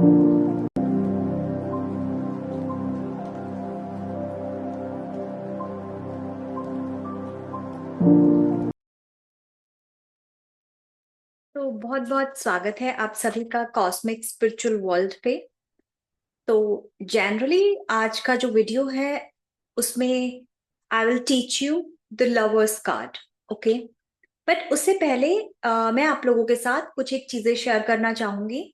तो बहुत बहुत स्वागत है आप सभी का कॉस्मिक स्पिरिचुअल वर्ल्ड पे। तो जनरली आज का जो वीडियो है उसमें I will teach you the lovers card. Okay, but उससे पहले मैं आप लोगों के साथ कुछ एक चीजें शेयर करना चाहूंगी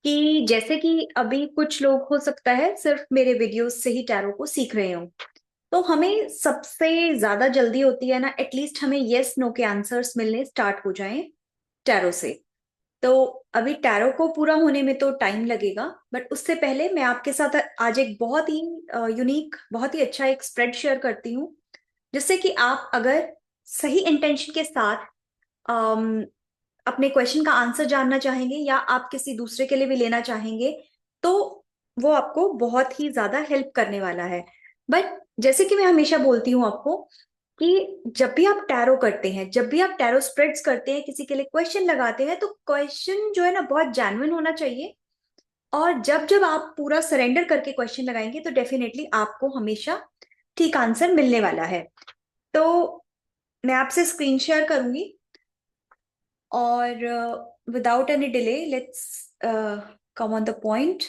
कि जैसे कि अभी कुछ लोग हो सकता है सिर्फ मेरे वीडियोस से ही टैरो को सीख रहे हो। तो हमें सबसे ज्यादा जल्दी होती है ना, एटलीस्ट हमें यस नो के आंसर्स मिलने स्टार्ट हो जाएं टैरो से। तो अभी टैरो को पूरा होने में तो टाइम लगेगा, बट उससे पहले मैं आपके साथ आज एक बहुत ही यूनिक, बहुत ही अच्छा एक स्प्रेड शेयर करती हूँ, जिससे कि आप अगर सही इंटेंशन के साथ अम, अपने क्वेश्चन का आंसर जानना चाहेंगे या आप किसी दूसरे के लिए भी लेना चाहेंगे, तो वो आपको बहुत ही ज्यादा हेल्प करने वाला है। बट जैसे कि मैं हमेशा बोलती हूँ आपको कि जब भी आप टैरो करते हैं, जब भी आप टैरो स्प्रेड्स करते हैं, किसी के लिए क्वेश्चन लगाते हैं, तो क्वेश्चन जो है ना बहुत जेन्युइन होना चाहिए। और जब जब आप पूरा सरेंडर करके क्वेश्चन लगाएंगे तो डेफिनेटली आपको हमेशा ठीक आंसर मिलने वाला है। तो मैं आपसे स्क्रीन शेयर करूंगी और without any delay let's come on the point.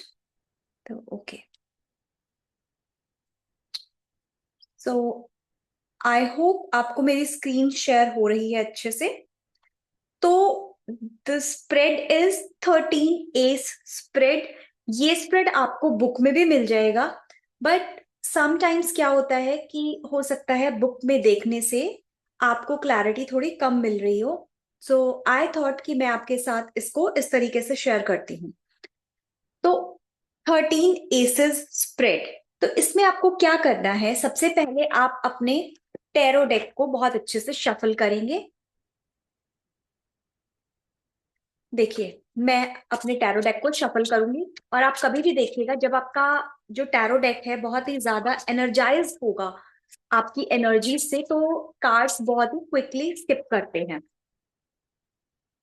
तो ओके, सो आई होप आपको मेरी स्क्रीन शेयर हो रही है अच्छे से। तो the spread is 13 S spread. ये स्प्रेड आपको बुक में भी मिल जाएगा, बट समटाइम्स क्या होता है कि हो सकता है बुक में देखने से आपको क्लैरिटी थोड़ी कम मिल रही हो। सो आई थॉट कि मैं आपके साथ इसको इस तरीके से शेयर करती हूँ। तो 13 एसेस स्प्रेड, तो इसमें आपको क्या करना है, सबसे पहले आप अपने टैरो डेक को बहुत अच्छे से शफल करेंगे। देखिए, मैं अपने टैरो डेक को शफल करूंगी और आप कभी भी देखिएगा जब आपका जो टैरो डेक है बहुत ही ज्यादा एनर्जाइज होगा आपकी एनर्जी से, तो कार्ड्स बहुत ही क्विकली स्किप करते हैं।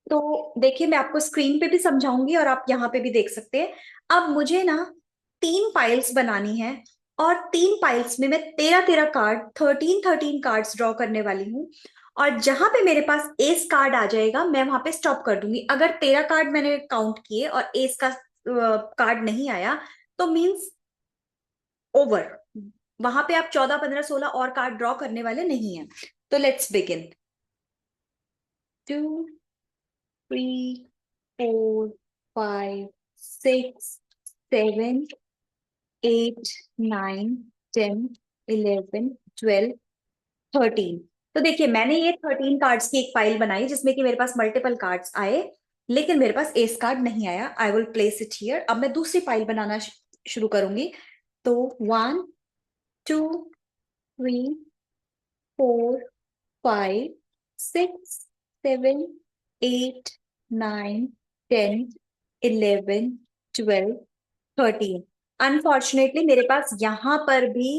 तो देखिए, मैं आपको स्क्रीन पे भी समझाऊंगी और आप यहाँ पे भी देख सकते हैं। अब मुझे ना 3 पाइल्स बनानी है और 3 पाइल्स में मैं 13 13 कार्ड, 13 13 कार्ड्स ड्रॉ करने वाली हूँ। और जहां पे मेरे पास एस कार्ड आ जाएगा मैं वहां पे स्टॉप कर दूंगी। अगर 13 कार्ड मैंने काउंट किए और एस का कार्ड नहीं आया तो मीन्स ओवर। वहां पे आप 14 15 16 और कार्ड ड्रॉ करने वाले नहीं हैं। तो लेट्स बिगिन। 2 3 4 5 6 7 8 9 10 11 12 13। तो देखिए, मैंने ये 13 कार्ड्स की एक फाइल बनाई जिसमें कि मेरे पास मल्टीपल कार्ड्स आए, लेकिन मेरे पास एस कार्ड नहीं आया। I will place it here. अब मैं दूसरी फाइल बनाना शुरू करूंगी। तो 1 2 3 4 5 6 7 8 9 10 11 12 13। अनफॉर्चुनेटली मेरे पास यहाँ पर भी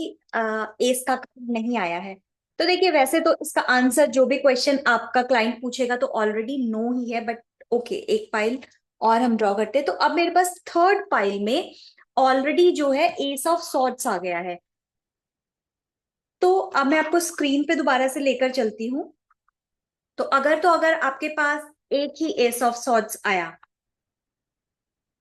एस का कार्ड नहीं आया है। तो देखिए, वैसे तो इसका आंसर जो भी क्वेश्चन आपका क्लाइंट पूछेगा तो ऑलरेडी नो ही है, बट ओके, एक फाइल और हम ड्रॉ करते हैं। तो अब मेरे पास थर्ड फाइल में ऑलरेडी जो है एस ऑफ सॉर्ड्स आ गया है। तो अब मैं आपको स्क्रीन पे दोबारा से लेकर चलती हूँ। तो अगर आपके पास एक ही एस ऑफ सॉर्ड्स आया,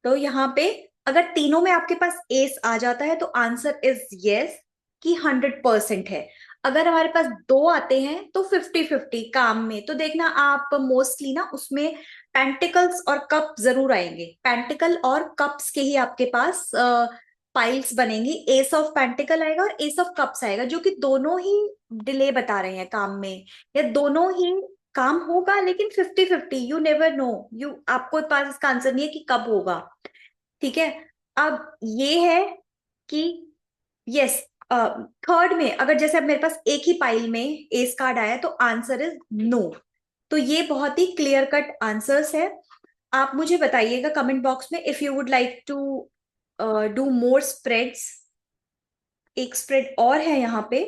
तो यहाँ पे अगर तीनों में आपके पास एस आ जाता है तो आंसर इज यस, कि 100% है। अगर हमारे पास दो आते हैं तो 50-50 काम में। तो देखना आप मोस्टली ना उसमें पेंटिकल्स और कप जरूर आएंगे। पेंटिकल और कप्स के ही आपके पास पाइल्स बनेंगी। एस ऑफ पेंटिकल आएगा और एस ऑफ कप्स आएगा, जो कि दोनों ही डिले बता रहे हैं काम में, या दोनों ही काम होगा लेकिन 50-50। यू नेवर नो, यू आपको पास इसका आंसर नहीं है कि कब होगा। ठीक है। अब ये है कि यस, थर्ड में अगर जैसे अब मेरे पास एक ही पाइल में एस कार्ड आया तो आंसर इज नो। तो ये बहुत ही क्लियर कट आंसर्स है। आप मुझे बताइएगा कमेंट बॉक्स में if you would like to do more spreads. एक स्प्रेड और है यहाँ पे।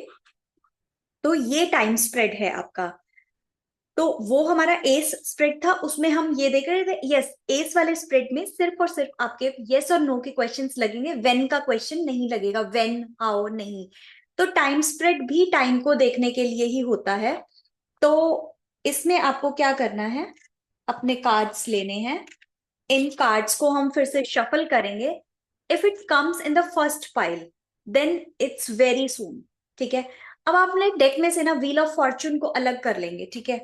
तो ये टाइम स्प्रेड है आपका। तो वो हमारा एस स्प्रेड था, उसमें हम ये देख रहे थे, यस एस वाले स्प्रेड में सिर्फ और सिर्फ आपके यस और नो के क्वेश्चंस लगेंगे, व्हेन का क्वेश्चन नहीं लगेगा, व्हेन हाउ नहीं। तो टाइम स्प्रेड भी टाइम को देखने के लिए ही होता है। तो इसमें आपको क्या करना है, अपने कार्ड्स लेने हैं, इन कार्ड्स को हम फिर से शफल करेंगे। If it comes in the first pile then it's very soon, ठीक है। अब आप अपने डेक में से ना व्हील ऑफ फॉर्च्यून को अलग कर लेंगे, ठीक है।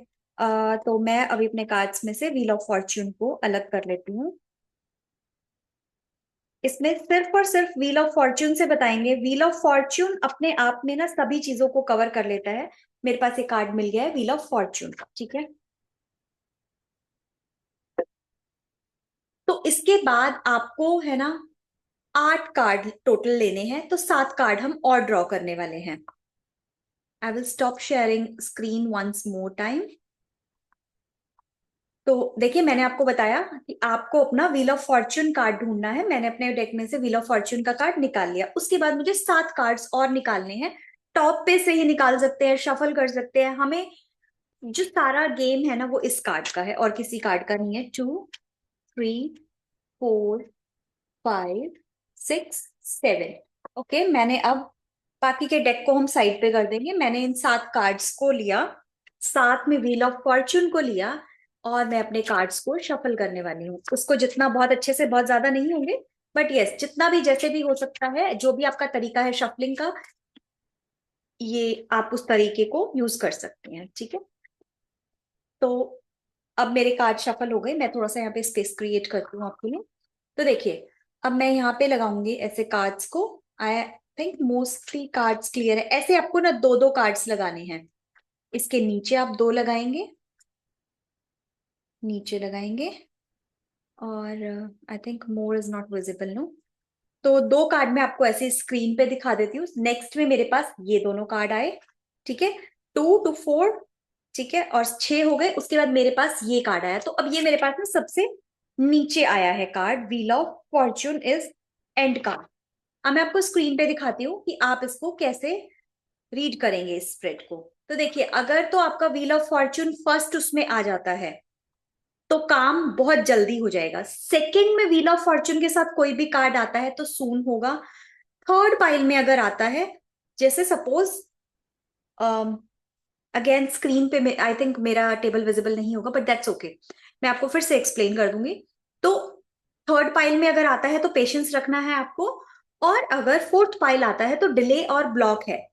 तो मैं अभी अपने कार्ड्स में से व्हील ऑफ फॉर्च्यून को अलग कर लेती हूँ। इसमें सिर्फ और सिर्फ व्हील ऑफ फॉर्च्यून से बताएंगे। व्हील ऑफ फॉर्च्यून अपने आप में ना सभी चीजों को कवर कर लेता है। मेरे पास एक कार्ड मिल गया है व्हील ऑफ फॉर्च्यून का, ठीक है। तो इसके बाद आपको है ना 8 कार्ड टोटल लेने हैं, तो 7 कार्ड हम और ड्रॉ करने वाले हैं। I will stop sharing screen once more time. तो देखिए, मैंने आपको बताया कि आपको अपना व्हील ऑफ फॉर्च्यून कार्ड ढूंढना है। मैंने अपने डेक में से व्हील ऑफ फॉर्च्यून का कार्ड निकाल लिया। उसके बाद मुझे 7 कार्ड्स और निकालने हैं। टॉप पे से ही निकाल सकते हैं, शफल कर सकते हैं। हमें जो सारा गेम है ना वो इस कार्ड का है और किसी कार्ड का नहीं है। 2, 3, 4, 5, 6, 7। ओके, मैंने अब बाकी के डेक को हम साइड पे कर देंगे। मैंने इन 7 कार्ड्स को लिया, साथ में व्हील ऑफ फॉर्च्यून को लिया, और मैं अपने कार्ड्स को शफल करने वाली हूँ। उसको जितना बहुत अच्छे से, बहुत ज्यादा नहीं होंगे, बट यस जितना भी जैसे भी हो सकता है, जो भी आपका तरीका है शफलिंग का, ये आप उस तरीके को यूज कर सकते हैं, ठीक है। तो अब मेरे कार्ड शफल हो गए। मैं थोड़ा सा यहाँ पे स्पेस क्रिएट करती हूँ आपके लिए। तो देखिए, अब मैं यहाँ पे लगाऊंगी ऐसे कार्ड्स को। I think mostly cards clear है। ऐसे आपको ना 2-2 कार्ड्स लगाने हैं। इसके नीचे आप 2 लगाएंगे, नीचे लगाएंगे, और I think more is not visible no. तो 2 कार्ड मैं आपको ऐसे स्क्रीन पे दिखा देती हूँ। नेक्स्ट में मेरे पास ये दोनों कार्ड आए, ठीक है, 2 to 4, ठीक है, और 6 हो गए। उसके बाद मेरे पास ये कार्ड आया। तो अब ये मेरे पास में सबसे नीचे आया है card, wheel of Fortune is and card. अब मैं आपको स्क्रीन पे दिखाती हूँ कि आप इसको कैसे रीड करेंगे इस स्प्रेड को। तो देखिए, अगर तो आपका व्हील ऑफ फॉर्च्यून फर्स्ट उसमें आ जाता है तो काम बहुत जल्दी हो जाएगा। सेकंड में व्हील ऑफ फॉर्च्यून के साथ कोई भी कार्ड आता है तो सून होगा। थर्ड पाइल में अगर आता है, जैसे सपोज, अगेन स्क्रीन पे आई थिंक मेरा टेबल विजिबल नहीं होगा, बट दैट्स ओके, मैं आपको फिर से एक्सप्लेन कर दूंगी। तो थर्ड पाइल में अगर आता है तो पेशेंस रखना है आपको, और अगर फोर्थ पाइल आता है तो डिले और ब्लॉक है।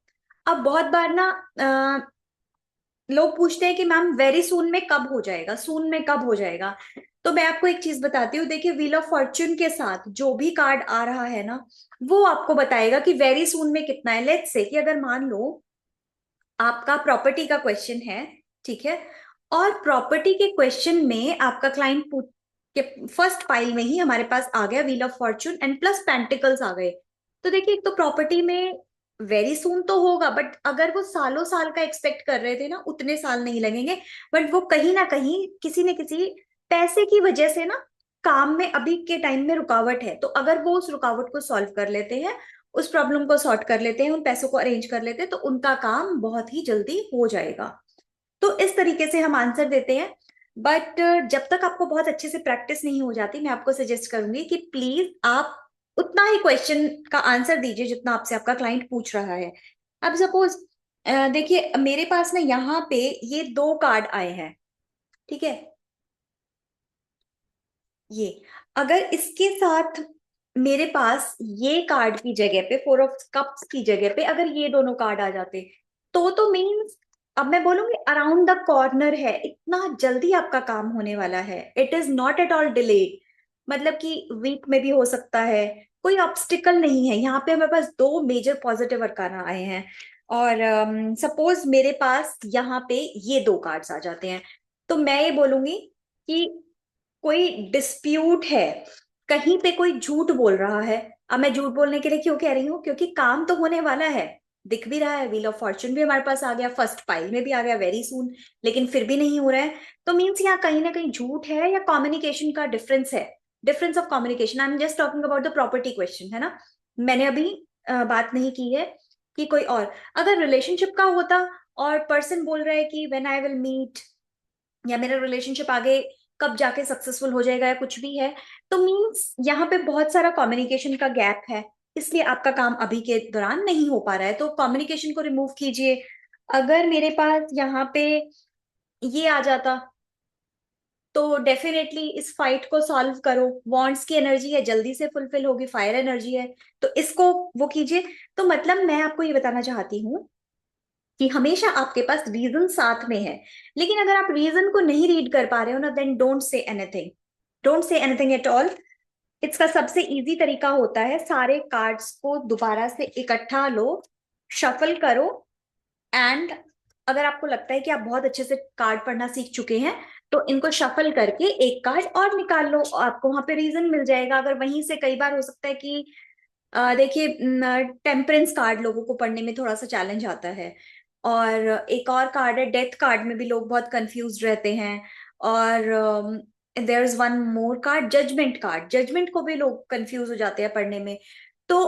अब बहुत बार ना लोग पूछते हैं कि मैम वेरी सून में कब हो जाएगा, सून में कब हो जाएगा। तो मैं आपको एक चीज बताती हूँ। देखिए, व्हील ऑफ फॉर्च्यून के साथ जो भी कार्ड आ रहा है ना, वो आपको बताएगा कि वेरी सून में कितना है। लेट्स से कि अगर मान लो आपका प्रॉपर्टी का क्वेश्चन है, ठीक है, और प्रॉपर्टी के क्वेश्चन में आपका क्लाइंट पूछ के फर्स्ट पाइल में ही हमारे पास आ गया wheel of fortune and plus pentacles आ गए। तो देखिए, एक तो प्रॉपर्टी में वेरी सून तो होगा, बट अगर वो सालों साल का एक्सपेक्ट कर रहे थे ना, उतने साल नहीं लगेंगे। बट वो कहीं ना कहीं किसी न किसी पैसे की वजह से ना काम में अभी के टाइम में रुकावट है। तो अगर वो उस रुकावट को सॉल्व कर लेते हैं, उस प्रॉब्लम को सॉर्ट कर लेते हैं, उन पैसों को अरेंज कर लेते हैं, तो उनका काम बहुत ही जल्दी हो जाएगा। तो इस तरीके से हम आंसर देते हैं। बट जब तक आपको बहुत अच्छे से प्रैक्टिस नहीं हो जाती, मैं आपको सजेस्ट करूंगी कि प्लीज आप उतना ही क्वेश्चन का आंसर दीजिए जितना आपसे आपका क्लाइंट पूछ रहा है। अब सपोज देखिए, मेरे पास ना यहाँ पे ये 2 कार्ड आए हैं, ठीक है। ये अगर इसके साथ मेरे पास ये कार्ड की जगह पे, 4 ऑफ कप्स की जगह पे अगर ये दोनों कार्ड आ जाते, तो मीन्स, अब मैं बोलूंगी अराउंड द कॉर्नर है, इतना जल्दी आपका काम होने वाला है। It is not at all delayed, मतलब कि वीक में भी हो सकता है, कोई ऑब्स्टिकल नहीं है। यहाँ पे हमारे पास 2 मेजर पॉजिटिव अरकाना आए हैं। और सपोज मेरे पास यहाँ पे ये 2 कार्ड्स आ जाते हैं, तो मैं ये बोलूंगी कि कोई डिस्प्यूट है, कहीं पे कोई झूठ बोल रहा है। अब मैं झूठ बोलने के लिए क्यों कह रही हूँ, क्योंकि काम तो होने वाला है, दिख भी रहा है। व्हील ऑफ फॉर्च्यून भी हमारे पास आ गया, फर्स्ट पाइल में भी आ गया वेरी सून, लेकिन फिर भी नहीं हो रहा है। तो मीन्स यहाँ कहीं ना कहीं झूठ है या कम्युनिकेशन का डिफरेंस है, difference of communication. I am just talking about the property question, है ना। मैंने अभी बात नहीं की है कि कोई और, अगर रिलेशनशिप का होता और पर्सन बोल रहा है कि व्हेन आई विल मीट या मेरा रिलेशनशिप आगे कब जाके सक्सेसफुल हो जाएगा या कुछ भी है, तो मीन्स यहाँ पे बहुत सारा कम्युनिकेशन का गैप है, इसलिए आपका काम अभी के दौरान नहीं हो पा रहा है। तो कम्युनिकेशन को रिमूव कीजिए। अगर मेरे पास यहाँ पे ये आ जाता तो डेफिनेटली इस फाइट को सॉल्व करो। वॉन्ट्स की एनर्जी है, जल्दी से फुलफिल होगी, फायर एनर्जी है, तो इसको वो कीजिए। तो मतलब मैं आपको ये बताना चाहती हूँ कि हमेशा आपके पास रीजन साथ में है, लेकिन अगर आप रीजन को नहीं रीड कर पा रहे हो ना, then don't say anything, don't say anything at all. इसका सबसे इजी तरीका होता है, सारे कार्ड्स को दोबारा से इकट्ठा लो, शफल करो, एंड अगर आपको लगता है कि आप बहुत अच्छे से कार्ड पढ़ना सीख चुके हैं, तो इनको शफल करके एक कार्ड और निकाल लो, आपको वहां पे रीजन मिल जाएगा। अगर वहीं से, कई बार हो सकता है कि देखिए, टेम्परेंस कार्ड लोगों को पढ़ने में थोड़ा सा चैलेंज आता है, और एक और कार्ड है डेथ कार्ड, में भी लोग बहुत कंफ्यूज रहते हैं। और there is one more card, judgment card, judgment को भी लोग कंफ्यूज हो जाते हैं पढ़ने में। तो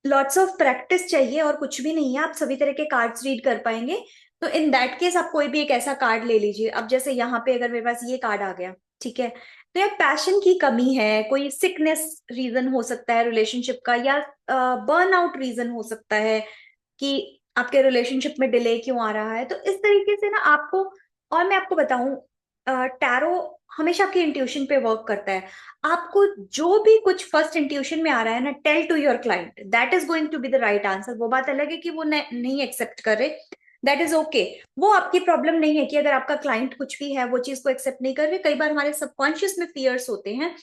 लॉट्स ऑफ प्रैक्टिस चाहिए और कुछ भी नहीं है, आप सभी तरह के कार्ड्स रीड कर पाएंगे। तो इन दैट केस आप कोई भी एक ऐसा कार्ड ले लीजिए। अब जैसे यहाँ पे अगर मेरे पास ये कार्ड आ गया, ठीक है, तो यार पैशन की कमी है, कोई सिकनेस रीजन हो सकता है रिलेशनशिप का, या बर्न आउट रीजन हो सकता है कि आपके रिलेशनशिप में डिले क्यों आ रहा है। तो इस तरीके से ना आपको, और मैं आपको बताऊं, टैरो हमेशा आपकी इंट्यूशन पे वर्क करता है। आपको जो भी कुछ फर्स्ट इंट्यूशन में आ रहा है ना, tell to your client, that is going to be the right answer. वो बात अलग है कि वो नहीं एक्सेप्ट कर रहे, दैट इज ओके। वो आपकी प्रॉब्लम नहीं है कि अगर आपका क्लाइंट कुछ भी है वो चीज को एक्सेप्ट नहीं कर रहे। कई बार हमारे सबकॉन्शियस में फियर्स होते हैं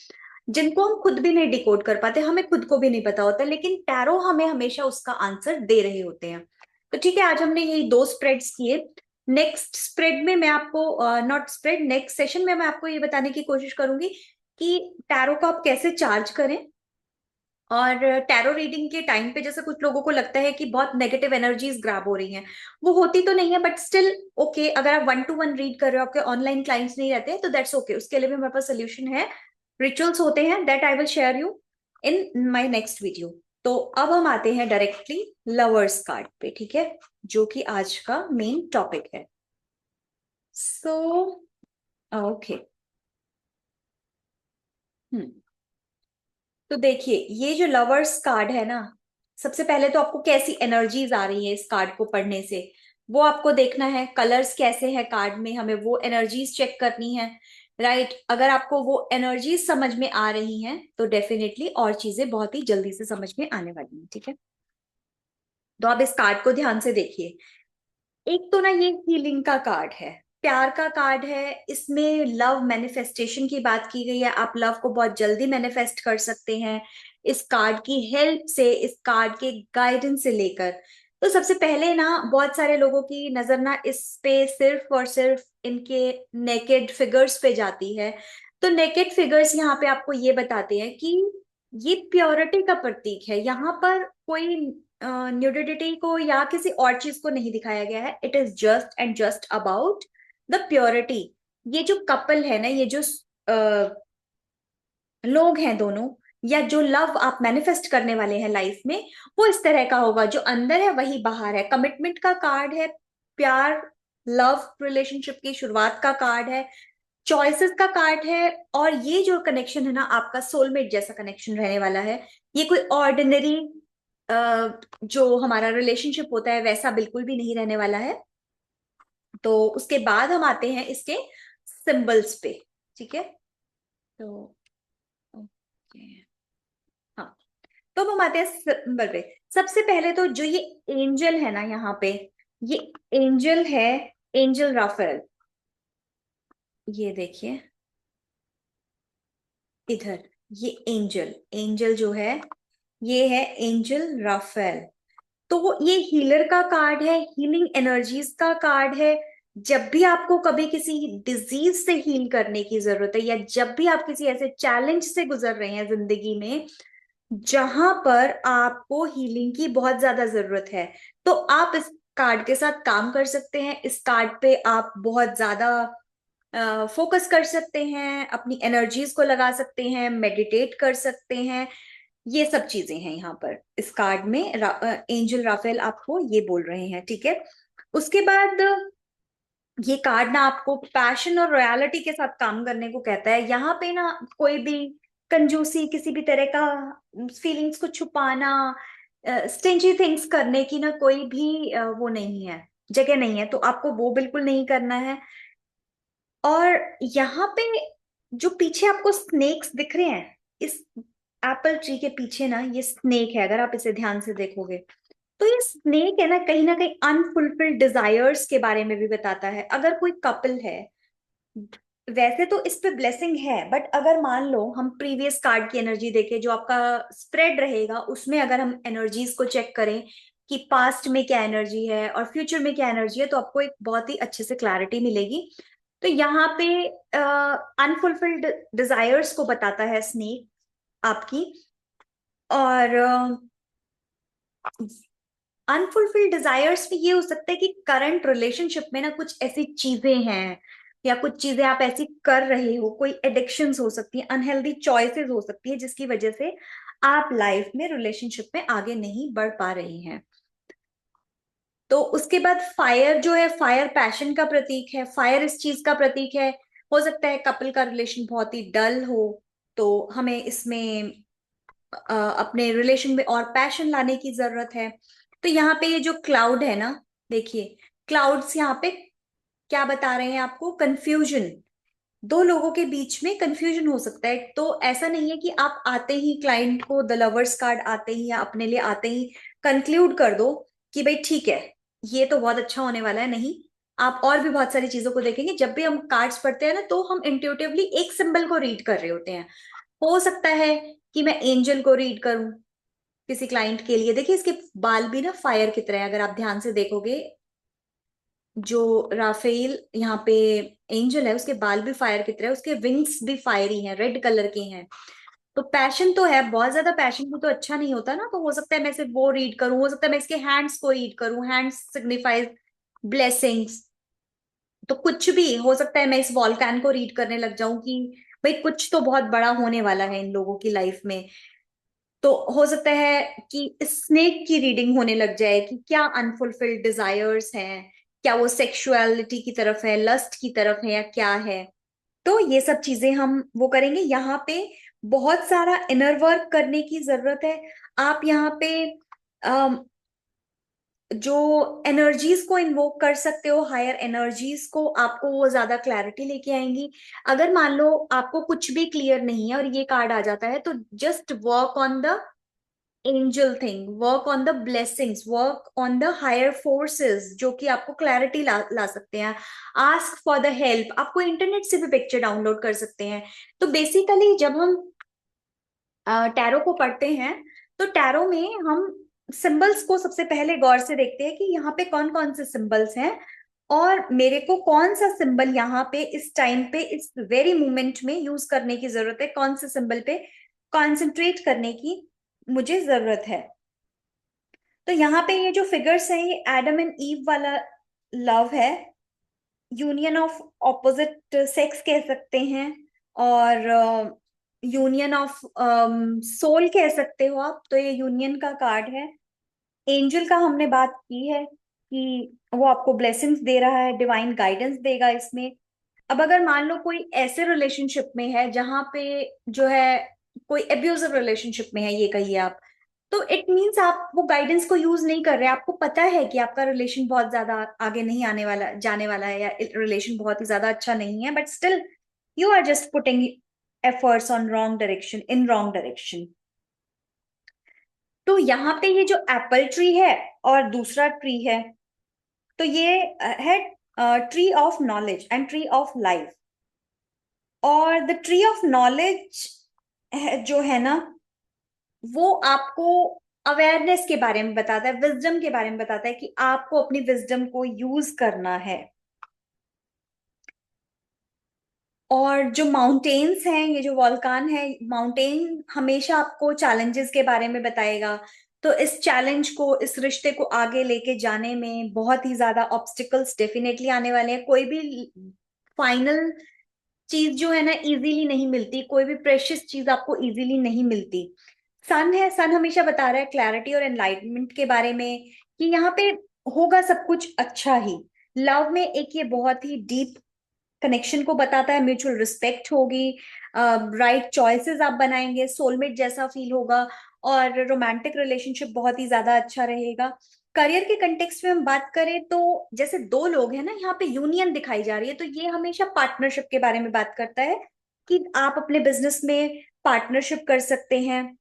जिनको हम खुद भी नहीं डिकोड कर पाते, हमें खुद को भी नहीं पता होता, लेकिन टैरो हमें हमेशा उसका आंसर दे रहे होते हैं। तो ठीक है, आज हमने यही दो स्प्रेड्स किए। नेक्स्ट स्प्रेड में मैं आपको, नॉट स्प्रेड, नेक्स्ट सेशन में मैं आपको ये बताने की कोशिश करूंगी कि टैरो को आप कैसे चार्ज करें। और टैरो रीडिंग के टाइम पे जैसे कुछ लोगों को लगता है कि बहुत नेगेटिव एनर्जीज ग्रैब हो रही हैं, वो होती तो नहीं है, बट स्टिल ओके। अगर आप 1 to 1 रीड कर रहे हो, आपके ऑनलाइन क्लाइंट्स नहीं रहते हैं, तो दैट्स ओके, उसके लिए भी हमारे पास सोल्यूशन है। रिचुअल्स होते हैं, that I will share you in my next video. तो अब हम आते हैं डायरेक्टली लवर्स कार्ड पे, ठीक है, जो कि आज का मेन टॉपिक है। सो ओके, तो देखिए, ये जो लवर्स कार्ड है ना, सबसे पहले तो आपको कैसी एनर्जीज आ रही है इस कार्ड को पढ़ने से, वो आपको देखना है। कलर्स कैसे हैं कार्ड में, हमें वो एनर्जीज चेक करनी है, राइट। अगर आपको वो एनर्जीज समझ में आ रही हैं तो डेफिनेटली और चीजें बहुत ही जल्दी से समझ में आने वाली हैं, ठीक है। तो आप इस कार्ड को ध्यान से देखिए। एक तो ना ये हीलिंग का कार्ड है, प्यार का कार्ड है, इसमें लव मैनिफेस्टेशन की बात की गई है। आप लव को बहुत जल्दी मैनिफेस्ट कर सकते हैं इस कार्ड की हेल्प से, इस कार्ड के गाइडेंस से लेकर। तो सबसे पहले ना, बहुत सारे लोगों की नजर ना इस पे सिर्फ और सिर्फ इनके नेकेड फिगर्स पे जाती है। तो नेकेड फिगर्स यहाँ पे आपको ये बताते हैं कि ये प्योरिटी का प्रतीक है। यहाँ पर कोई न्यूडिटी को या किसी और चीज को नहीं दिखाया गया है। It is just and just about the purity. ये जो कपल है ना, ये जो लोग हैं दोनों, या जो लव आप मैनिफेस्ट करने वाले हैं लाइफ में, वो इस तरह का होगा, जो अंदर है वही बाहर है। कमिटमेंट का कार्ड है, प्यार, लव रिलेशनशिप की शुरुआत का कार्ड है, चॉइसेस का कार्ड है। और ये जो कनेक्शन है ना, आपका सोलमेट जैसा कनेक्शन रहने वाला है। ये कोई ऑर्डिनरी जो हमारा रिलेशनशिप होता है वैसा बिल्कुल भी नहीं रहने वाला है। तो उसके बाद हम आते हैं इसके सिंबल्स पे, ठीक है। तो ओके, हाँ, तो अब हम आते हैं सिंबल पे। सबसे पहले तो जो ये एंजल है ना यहाँ पे, ये एंजल है, एंजल राफेल। ये देखिए इधर, ये एंजल, एंजल जो है, ये है एंजल राफेल। तो ये हीलर का कार्ड है, हीलिंग एनर्जीज का कार्ड है। जब भी आपको कभी किसी डिजीज से हील करने की जरूरत है, या जब भी आप किसी ऐसे चैलेंज से गुजर रहे हैं जिंदगी में जहां पर आपको हीलिंग की बहुत ज्यादा जरूरत है, तो आप इस कार्ड के साथ काम कर सकते हैं। इस कार्ड पे आप बहुत ज्यादा फोकस कर सकते हैं, अपनी एनर्जीज को लगा सकते हैं, मेडिटेट कर सकते हैं। ये सब चीजें हैं यहाँ पर इस कार्ड में। एंजल राफेल आपको ये बोल रहे हैं, ठीक है। उसके बाद ये कार्ड ना आपको पैशन और रॉयलिटी के साथ काम करने को कहता है। यहाँ पे ना कोई भी कंजूसी, किसी भी तरह का फीलिंग्स को छुपाना, स्टिंजी थिंग्स करने की ना कोई भी वो नहीं है, जगह नहीं है। तो आपको वो बिल्कुल नहीं करना है। और यहाँ पे जो पीछे आपको स्नेक्स दिख रहे हैं, इस एप्पल ट्री के पीछे ना ये स्नेक है, अगर आप इसे ध्यान से देखोगे तो ये स्नेक है ना कहीं अनफुलफिल्ड डिजायर्स के बारे में भी बताता है। अगर कोई कपल है, वैसे तो इस पे ब्लेसिंग है, बट अगर मान लो हम प्रीवियस कार्ड की एनर्जी देखें, जो आपका स्प्रेड रहेगा, उसमें अगर हम एनर्जीज को चेक करें कि पास्ट में क्या एनर्जी है और फ्यूचर में क्या एनर्जी है, तो आपको एक बहुत ही अच्छे से क्लैरिटी मिलेगी। तो यहाँ पे अनफुलफिल्ड डिजायर्स को बताता है स्नेक आपकी। और अनफुलफिल्ड डिजायर्स में ये हो सकता है कि करंट रिलेशनशिप में ना कुछ ऐसी चीजें हैं, या कुछ चीजें आप ऐसी कर रहे हो, कोई एडिक्शंस हो सकती है, अनहेल्दी चॉइसेस हो सकती है, जिसकी वजह से आप लाइफ में, रिलेशनशिप में आगे नहीं बढ़ पा रही हैं। तो उसके बाद फायर जो है, फायर पैशन का प्रतीक है, फायर इस चीज का प्रतीक है। हो सकता है कपल का रिलेशन बहुत ही डल हो, तो हमें इसमें अपने रिलेशन में और पैशन लाने की जरूरत है। तो यहाँ पे ये जो क्लाउड है ना, देखिए क्लाउड्स यहाँ पे क्या बता रहे हैं आपको, कंफ्यूजन। दो लोगों के बीच में कंफ्यूजन हो सकता है। तो ऐसा नहीं है कि आप आते ही क्लाइंट को द लवर्स कार्ड आते ही या अपने लिए आते ही कंक्लूड कर दो कि भाई ठीक है, ये तो बहुत अच्छा होने वाला है। नहीं, आप और भी बहुत सारी चीजों को देखेंगे। जब भी हम कार्ड्स पढ़ते हैं ना, तो हम इंट्यूटिवली एक सिंबल को रीड कर रहे होते हैं। हो सकता है कि मैं एंजल को रीड करूं किसी क्लाइंट के लिए। देखिए इसके बाल भी ना फायर की तरह है, अगर आप ध्यान से देखोगे। जो राफेल यहाँ पे एंजल है, उसके बाल भी फायर की तरह है, उसके विंग्स भी फायरी हैं, रेड कलर के हैं। तो पैशन तो है, बहुत ज्यादा पैशन भी तो अच्छा नहीं होता ना। तो हो सकता है मैं सिर्फ वो रीड करूं, हो सकता है मैं इसके हैंड्स को रीड करूं, हैंड्स सिग्निफाइज ब्लेसिंग्स। तो कुछ भी हो सकता है, मैं इस वॉल्कैन को रीड करने लग जाऊं कि भाई कुछ तो बहुत बड़ा होने वाला है इन लोगों की लाइफ में। तो हो सकता है कि स्नेक की रीडिंग होने लग जाए कि क्या अनफुलफिल्ड डिजायर्स हैं, क्या वो सेक्सुअलिटी की तरफ है, लस्ट की तरफ है, या क्या है। तो ये सब चीजें हम वो करेंगे। यहाँ पे बहुत सारा इनर वर्क करने की जरूरत है। आप यहाँ पे जो एनर्जीज को इन्वोक कर सकते हो, हायर एनर्जीज को, आपको वो ज्यादा क्लैरिटी लेके आएंगी। अगर मान लो आपको कुछ भी क्लियर नहीं है और ये कार्ड आ जाता है, तो just work on the angel thing, work on the blessings, work on the higher forces, जो कि आपको क्लैरिटी ला सकते हैं। आस्क फॉर द हेल्प, आपको इंटरनेट से भी पिक्चर डाउनलोड कर सकते हैं। तो बेसिकली जब हम टैरो को पढ़ते हैं, तो टैरो में हम सिंबल्स को सबसे पहले गौर से देखते हैं कि यहाँ पे कौन कौन से सिंबल्स हैं, और मेरे को कौन सा सिंबल यहाँ पे इस टाइम पे, इस वेरी मोमेंट में यूज करने की जरूरत है, कौन से सिंबल पे कॉन्सेंट्रेट करने की मुझे जरूरत है। तो यहाँ पे ये जो फिगर्स हैं, ये एडम एंड ईव वाला लव है, यूनियन ऑफ ऑपोजिट सेक्स कह सकते हैं, और यूनियन ऑफ सोल कह सकते हो आप। तो ये यूनियन का कार्ड है। एंजल का हमने बात की है कि वो आपको ब्लेसिंग्स दे रहा है, डिवाइन गाइडेंस देगा इसमें। अब अगर मान लो कोई ऐसे रिलेशनशिप में है जहां पे जो है कोई एब्यूजिव रिलेशनशिप में है, ये कहिए आप, तो इट मीन्स आप वो गाइडेंस को यूज नहीं कर रहे। आपको पता है कि आपका रिलेशन बहुत ज्यादा आगे नहीं आने वाला, जाने वाला है, या रिलेशन बहुत ही ज्यादा अच्छा नहीं है, but still you are just putting efforts on wrong direction, in wrong direction. तो यहाँ पे ये जो एप्पल ट्री है और दूसरा ट्री है, तो ये है tree of knowledge and tree of life. और द ट्री ऑफ नॉलेज जो है ना, वो आपको अवेयरनेस के बारे में बताता है, विजडम के बारे में बताता है कि आपको अपनी विजडम को यूज करना है। और जो माउंटेन्स हैं, ये जो वॉल्कान है, माउंटेन हमेशा आपको चैलेंजेस के बारे में बताएगा। तो इस चैलेंज को, इस रिश्ते को आगे लेके जाने में बहुत ही ज्यादा ऑब्स्टिकल्स डेफिनेटली आने वाले हैं। कोई भी फाइनल चीज जो है ना इजीली नहीं मिलती, कोई भी प्रेशियस चीज आपको इजीली नहीं मिलती। सन है, सन हमेशा बता रहा है क्लैरिटी और एनलाइटमेंट के बारे में, कि यहाँ पे होगा सब कुछ अच्छा ही। लव में एक ये बहुत ही डीप कनेक्शन को बताता है, म्यूचुअल रिस्पेक्ट होगी, राइट चॉइसेस आप बनाएंगे, सोलमेट जैसा फील होगा, और रोमांटिक रिलेशनशिप बहुत ही ज्यादा अच्छा रहेगा। करियर के कंटेक्स्ट में हम बात करें तो जैसे दो लोग हैं ना, यहाँ पे यूनियन दिखाई जा रही है, तो ये हमेशा पार्टनरशिप के बारे में बात करता है कि आप अपने बिजनेस में पार्टनरशिप कर सकते हैं,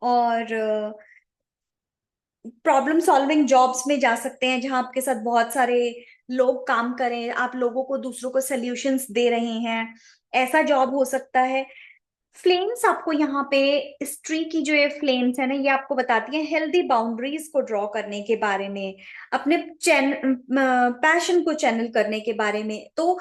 और प्रॉब्लम सॉल्विंग जॉब्स में जा सकते हैं जहां आपके साथ बहुत सारे लोग काम करें, आप लोगों को दूसरों को सॉल्यूशंस दे रहे हैं, ऐसा जॉब हो सकता है। फ्लेम्स आपको यहाँ पे, इस ट्री की जो ये फ्लेम्स है ना, ये आपको बताती है हेल्दी बाउंड्रीज को ड्रॉ करने के बारे में, अपने पैशन को चैनल करने के बारे में। तो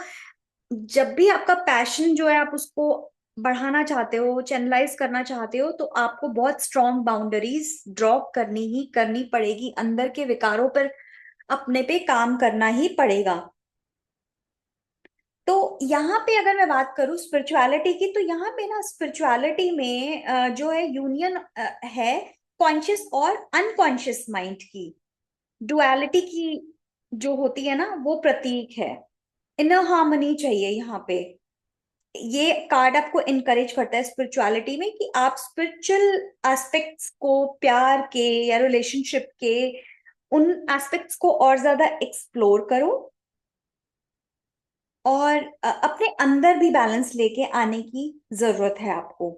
जब भी आपका पैशन जो है आप उसको बढ़ाना चाहते हो, चैनलाइज करना चाहते हो, तो आपको बहुत स्ट्रॉन्ग बाउंड्रीज ड्रॉ करनी ही करनी पड़ेगी, अंदर के विकारों पर अपने पे काम करना ही पड़ेगा। तो यहाँ पे अगर मैं बात करूँ स्पिरिचुअलिटी की, तो यहाँ पे ना स्पिरिचुअलिटी में जो है यूनियन है कॉन्शियस और अनकॉन्शियस माइंड की, डुअलिटी की जो होती है ना, वो प्रतीक है। इनर हार्मनी चाहिए यहाँ पे। ये कार्ड आपको इनकरेज करता है स्पिरिचुअलिटी में कि आप स्पिरिचुअल एस्पेक्ट्स को, प्यार के या रिलेशनशिप के उन एस्पेक्ट्स को और ज्यादा एक्सप्लोर करो, और अपने अंदर भी बैलेंस लेके आने की जरूरत है आपको।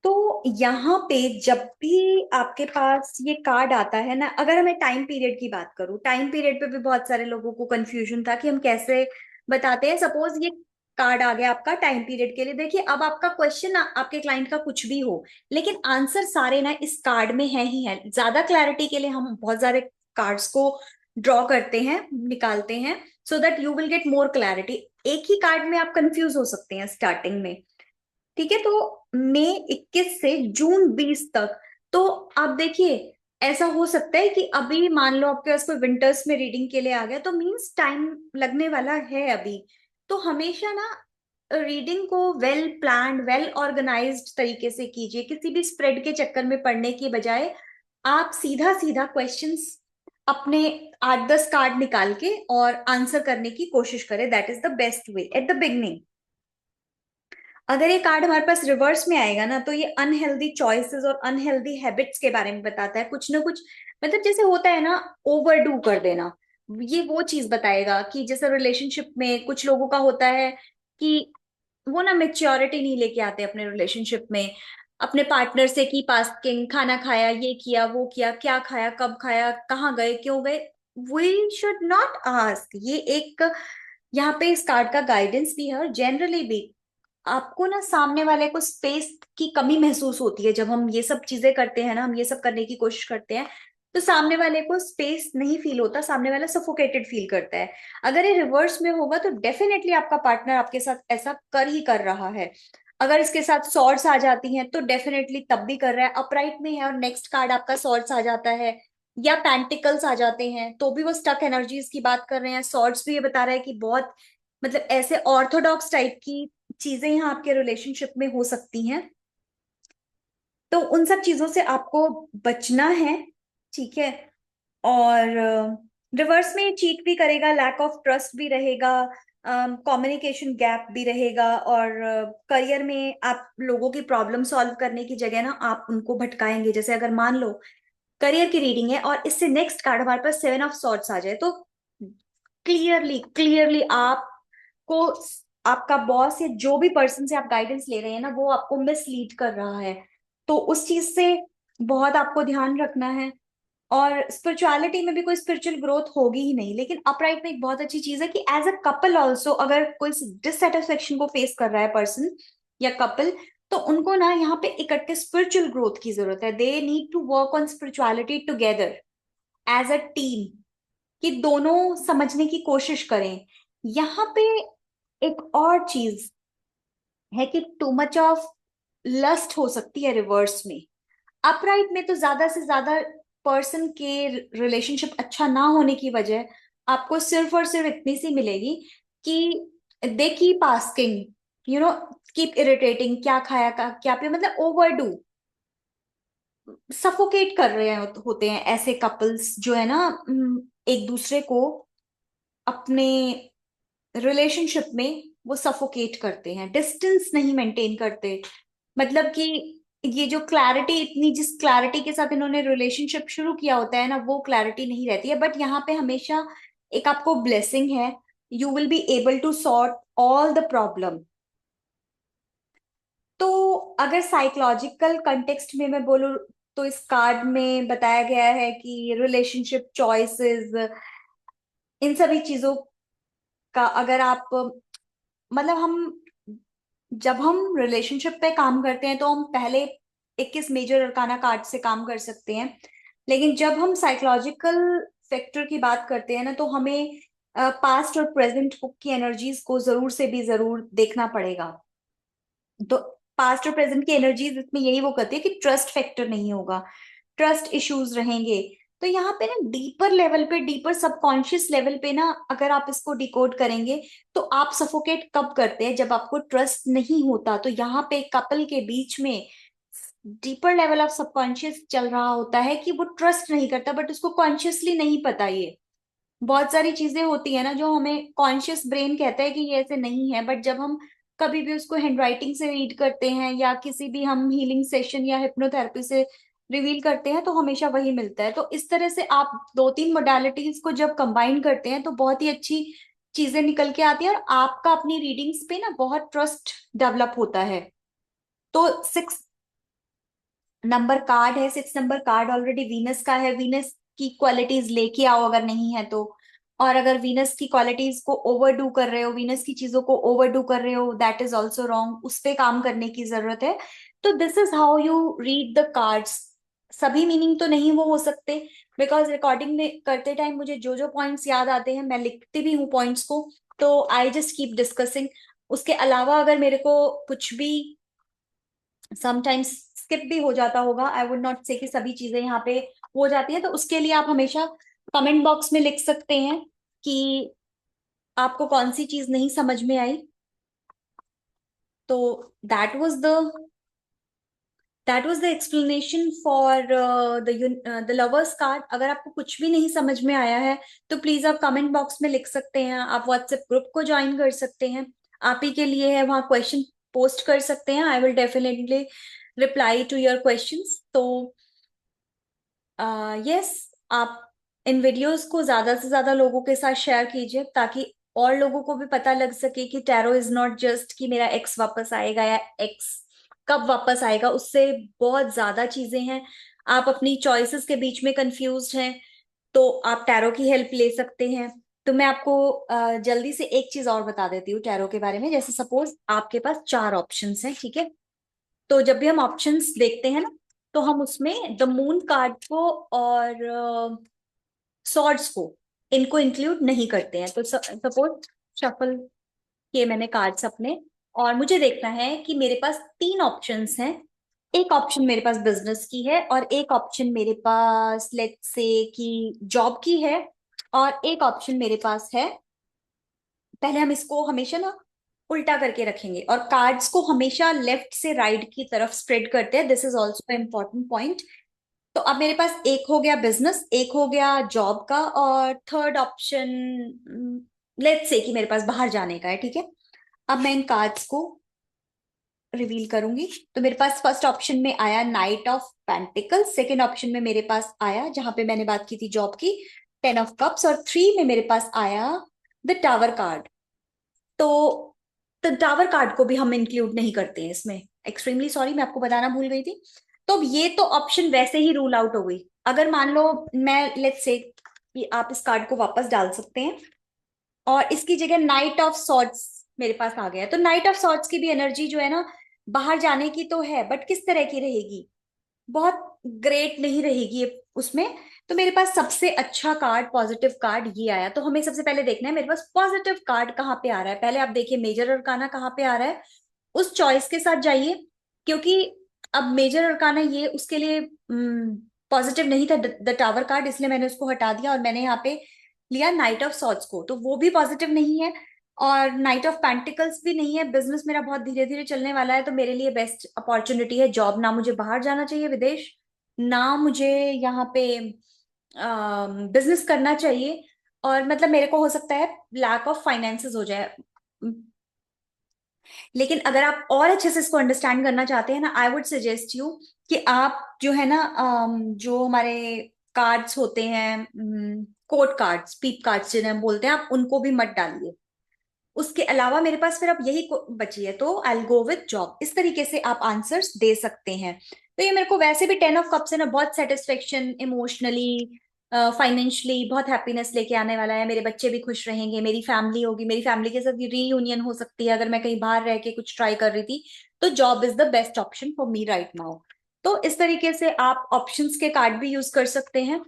तो यहाँ पे जब भी आपके पास ये कार्ड आता है ना, अगर हमें टाइम पीरियड की बात करूं, टाइम पीरियड पे भी बहुत सारे लोगों को कंफ्यूजन था कि हम कैसे बताते हैं। सपोज ये कार्ड आ गया आपका टाइम पीरियड के लिए, देखिए अब आपका क्वेश्चन आपके क्लाइंट का कुछ भी हो, लेकिन आंसर सारे ना इस कार्ड में है ही है। ज्यादा क्लैरिटी के लिए हम बहुत सारे कार्ड्स को ड्रॉ करते हैं, निकालते हैं, so that you will get more clarity. एक ही कार्ड में आप कंफ्यूज हो सकते हैं स्टार्टिंग में, ठीक है। तो मई 21 से जून 20 तक, तो आप देखिए ऐसा हो सकता है कि अभी मान लो आपके पास कोई विंटर्स में रीडिंग के लिए आ गया, तो मीन्स टाइम लगने वाला है अभी। तो हमेशा ना रीडिंग को वेल प्लान्ड, वेल ऑर्गेनाइज्ड तरीके से कीजिए, किसी भी स्प्रेड के चक्कर में पढ़ने की बजाय आप सीधा सीधा क्वेश्चंस अपने 8-10 कार्ड निकाल के और आंसर करने की कोशिश करें। That is the best way at the beginning. अगर ये कार्ड हमारे पास रिवर्स में आएगा ना, तो ये अनहेल्दी चॉइसेस और अनहेल्दी हैबिट्स के बारे में बताता है, कुछ ना कुछ, मतलब जैसे होता है ना ओवरडू कर देना, ये वो चीज बताएगा कि जैसे रिलेशनशिप में कुछ लोगों का होता है कि वो ना मेच्योरिटी नहीं लेके आते अपने रिलेशनशिप में, अपने पार्टनर से की पास्किंग, खाना खाया, ये किया वो किया, क्या खाया, कब खाया, कहाँ गए, क्यों गए। We should not ask. ये एक यहाँ पे इस कार्ड का गाइडेंस भी है, और जनरली भी आपको ना सामने वाले को स्पेस की कमी महसूस होती है जब हम ये सब चीजें करते हैं ना, हम ये सब करने की कोशिश करते हैं, तो सामने वाले को स्पेस नहीं फील होता, सामने वाला सफोकेटेड फील करता है। अगर ये रिवर्स में होगा तो डेफिनेटली आपका पार्टनर आपके साथ ऐसा कर ही कर रहा है। अगर इसके साथ सॉर्ड्स आ जाती हैं तो डेफिनेटली तब भी कर रहा है। अपराइट में है और नेक्स्ट कार्ड आपका सॉर्ड्स आ जाता है, या पेंटिकल्स आ जाते हैं, तो भी वो स्टक एनर्जीज की बात कर रहे हैं। सॉर्ड्स भी ये बता रहा है कि बहुत, मतलब ऐसे ऑर्थोडॉक्स टाइप की चीजें यहाँ आपके रिलेशनशिप में हो सकती हैं, तो उन सब चीजों से आपको बचना है, ठीक है। और रिवर्स में चीट भी करेगा, लैक ऑफ ट्रस्ट भी रहेगा, कम्युनिकेशन गैप भी रहेगा, और करियर में आप लोगों की प्रॉब्लम सॉल्व करने की जगह ना आप उनको भटकाएंगे। जैसे अगर मान लो करियर की रीडिंग है और इससे नेक्स्ट कार्ड हमारे पास 7 ऑफ सॉर्ड्स आ जाए, तो क्लियरली क्लियरली आपको आपका बॉस या जो भी पर्सन से आप गाइडेंस ले रहे हैं ना, वो आपको मिसलीड कर रहा है, तो उस चीज से बहुत आपको ध्यान रखना है। और स्पिरिचुअलिटी में भी कोई स्पिरिचुअल ग्रोथ होगी ही नहीं। लेकिन अपराइट में एक बहुत अच्छी चीज है कि एज अ कपल ऑल्सो, अगर कोई डिससेटिस्फेक्शन को फेस कर रहा है पर्सन या कपल, तो उनको ना यहाँ पे इकट्ठे स्पिरिचुअल ग्रोथ की जरूरत है। They need to work on spirituality together as a team, कि दोनों समझने की कोशिश करें। यहाँ पे एक और चीज है कि टू मच ऑफ लस्ट हो सकती है रिवर्स में। अपराइट में तो ज्यादा से ज्यादा पर्सन के रिलेशनशिप अच्छा ना होने की वजह आपको सिर्फ और सिर्फ इतनी सी मिलेगी कि they keep asking, you know, keep irritating, क्या खाया का क्या पिया, मतलब ओवरडू। सफोकेट कर रहे होते हैं ऐसे कपल्स जो है ना, एक दूसरे को अपने रिलेशनशिप में वो सफोकेट करते हैं, डिस्टेंस नहीं मेंटेन करते। मतलब कि ये जो क्लैरिटी, इतनी जिस क्लैरिटी के साथ इन्होंने रिलेशनशिप शुरू किया होता है ना, वो क्लैरिटी नहीं रहती है। बट यहाँ पे हमेशा एक आपको ब्लेसिंग है, you will be able to sort all the problem. तो अगर साइकोलॉजिकल कंटेक्स्ट में मैं बोलूँ, तो इस कार्ड में बताया गया है कि रिलेशनशिप चॉइसेस, इन सभी चीजों का अगर आप, मतलब हम जब हम रिलेशनशिप पे काम करते हैं तो हम पहले 21 मेजर अरकाना कार्ड से काम कर सकते हैं। लेकिन जब हम साइकोलॉजिकल फैक्टर की बात करते हैं ना, तो हमें पास्ट और प्रेजेंट की एनर्जीज को जरूर से भी जरूर देखना पड़ेगा। तो पास्ट और प्रेजेंट की एनर्जीज इसमें यही वो करती है कि ट्रस्ट फैक्टर नहीं होगा, ट्रस्ट इश्यूज रहेंगे। तो यहाँ पे ना डीपर लेवल पे, डीपर सबकॉन्शियस लेवल पे ना, अगर आप इसको डिकोड करेंगे तो आप सफोकेट कब करते हैं, जब आपको ट्रस्ट नहीं होता। तो यहाँ पे कपल के बीच में डीपर लेवल ऑफ सबकॉन्शियस चल रहा होता है कि वो ट्रस्ट नहीं करता, बट उसको कॉन्शियसली नहीं पता। ये बहुत सारी चीजें होती है ना जो हमें कॉन्शियस ब्रेन कहता है कि ये ऐसे नहीं है, बट जब हम कभी भी उसको हैंडराइटिंग से रीड करते हैं या किसी भी हम हीलिंग सेशन या हिप्नोथेरेपी से रिवील करते हैं, तो हमेशा वही मिलता है। तो इस तरह से आप दो तीन मोडालिटीज को जब कंबाइन करते हैं तो बहुत ही अच्छी चीजें निकल के आती है, और आपका अपनी रीडिंग्स पे ना बहुत ट्रस्ट डेवलप होता है। तो 6 नंबर कार्ड है, 6 नंबर कार्ड ऑलरेडी वीनस का है। वीनस की क्वालिटीज लेके आओ अगर नहीं है तो। और अगर वीनस की क्वालिटीज को ओवरडू कर रहे हो, वीनस की चीजों को ओवरडू कर रहे हो, दैट इज ऑल्सो रॉन्ग, उस पे काम करने की जरूरत है। तो this is how you read the cards. सभी मीनिंग तो नहीं वो हो सकते, बिकॉज रिकॉर्डिंग में करते टाइम मुझे जो जो पॉइंट्स याद आते हैं मैं लिखती भी हूँ पॉइंट्स को। तो आई जस्ट कीप डिस्कसिंग। उसके अलावा अगर मेरे को कुछ भी समटाइम्स स्किप भी हो जाता होगा, आई वुड नॉट से कि सभी चीजें यहाँ पे हो जाती है, तो उसके लिए आप हमेशा कमेंट बॉक्स में लिख सकते हैं कि आपको कौन सी चीज नहीं समझ में आई। तो that was the that was the explanation for the lovers card. अगर आपको कुछ भी नहीं समझ में आया है तो प्लीज आप कमेंट बॉक्स में लिख सकते हैं। आप व्हाट्सएप ग्रुप को ज्वाइन कर सकते हैं, आप ही के लिए है, वहाँ क्वेश्चन पोस्ट कर सकते हैं। I will definitely reply to your questions. तो यस, आप इन वीडियोस को ज्यादा से ज्यादा लोगों के साथ शेयर कीजिए, ताकि और लोगों को भी पता लग सके कि टैरो इज नॉट जस्ट कि मेरा एक्स वापस आएगा या एक्स कब वापस आएगा। उससे बहुत ज्यादा चीजें हैं। आप अपनी चॉइसेस के बीच में कंफ्यूज हैं तो आप टैरो की हेल्प ले सकते हैं। तो मैं आपको जल्दी से एक चीज और बता देती हूँ टैरो के बारे में। जैसे सपोज आपके पास 4 ऑप्शंस हैं, ठीक है। तो जब भी हम ऑप्शंस देखते हैं ना, तो हम उसमें द मून कार्ड को और सॉर्ड्स को, इनको इंक्लूड नहीं करते हैं। तो सपोज शफल किए मैंने कार्ड्स अपने, और मुझे देखना है कि मेरे पास 3 ऑप्शंस हैं। एक ऑप्शन मेरे पास बिजनेस की है, और एक ऑप्शन मेरे पास लेट्स से कि जॉब की है, और एक ऑप्शन मेरे पास है। पहले हम इसको हमेशा ना उल्टा करके रखेंगे, और कार्ड्स को हमेशा लेफ्ट से राइट की तरफ स्प्रेड करते हैं। This is also important point. तो अब मेरे पास एक हो गया बिजनेस, एक हो गया जॉब का, और थर्ड ऑप्शन लेट्स से कि मेरे पास बाहर जाने का है, ठीक है। अब मैं इन कार्ड्स को रिवील करूंगी। तो मेरे पास फर्स्ट ऑप्शन में आया night of pentacles, second option में मेरे पास आया, जहां पे मैंने बात की थी जॉब की, 10 ऑफ कप्स, और 3 में मेरे पास आया द टावर कार्ड। तो टावर कार्ड को भी हम इंक्लूड नहीं करते हैं इसमें। एक्सट्रीमली सॉरी, मैं आपको बताना भूल गई थी। तो अब ये तो ऑप्शन वैसे ही रूल आउट हो गई। अगर मान लो मैं लेट्स से कि आप इस कार्ड को वापस डाल सकते हैं, और इसकी जगह नाइट ऑफ सॉर्ड्स मेरे पास आ गया। तो नाइट ऑफ सॉर्ड्स की भी एनर्जी जो है ना, बाहर जाने की तो है, बट किस तरह की रहेगी, बहुत ग्रेट नहीं रहेगी उसमें। तो मेरे पास सबसे अच्छा कार्ड, पॉजिटिव कार्ड ये आया। तो हमें सबसे पहले देखना है मेरे पास पॉजिटिव कार्ड कहाँ पे आ रहा है। पहले आप देखिए मेजर अरकाना कहाँ पे आ रहा है, उस चॉइस के साथ जाइए। क्योंकि अब मेजर अरकाना ये उसके लिए पॉजिटिव नहीं था, द टावर कार्ड, इसलिए मैंने उसको हटा दिया और मैंने यहाँ पे लिया नाइट ऑफ सॉर्ड्स को। तो वो भी पॉजिटिव नहीं है, और नाइट ऑफ पेंटिकल्स भी नहीं है। बिजनेस मेरा बहुत धीरे धीरे चलने वाला है, तो मेरे लिए बेस्ट अपॉर्चुनिटी है जॉब। ना मुझे बाहर जाना चाहिए विदेश, ना मुझे यहाँ पे बिजनेस करना चाहिए, और मतलब मेरे को हो सकता है लैक ऑफ फाइनेंसेस हो जाए। लेकिन अगर आप और अच्छे से इसको अंडरस्टैंड करना चाहते हैं ना, आई वुड सजेस्ट यू कि आप जो है ना, जो हमारे कार्ड्स होते हैं, कोड कार्ड्स, पीप कार्ड्स जिन्हें हम बोलते हैं, आप उनको भी मत डालिए। उसके अलावा मेरे पास फिर अब यही बची है, तो आई गो विद जॉब। इस तरीके से आप आंसर्स दे सकते हैं। तो ये मेरे को वैसे भी 10 ऑफ कप्स है ना, बहुत सेटिस्फेक्शन, इमोशनली, फाइनेंशियली बहुत हैप्पीनेस लेके आने वाला है। मेरे बच्चे भी खुश रहेंगे, मेरी फैमिली होगी, मेरी फैमिली के साथ रीयूनियन हो सकती है अगर मैं कहीं बाहर रह के कुछ ट्राई कर रही थी। तो job is the best option for me right now. तो इस तरीके से आप ऑप्शंस के कार्ड भी यूज कर सकते हैं।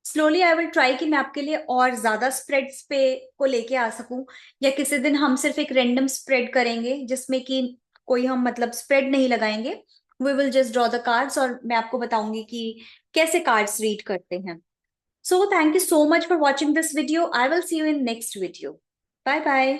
स्लोली आई विल ट्राई कि मैं आपके लिए और ज्यादा स्प्रेड्स पे को लेके आ सकूं, या किसी दिन हम सिर्फ एक रेंडम स्प्रेड करेंगे जिसमें कि कोई हम मतलब स्प्रेड नहीं लगाएंगे। We will just draw the cards, और मैं आपको बताऊंगी कि कैसे कार्ड्स रीड करते हैं। So thank you so much for watching this video. I will see you in next video. Bye bye.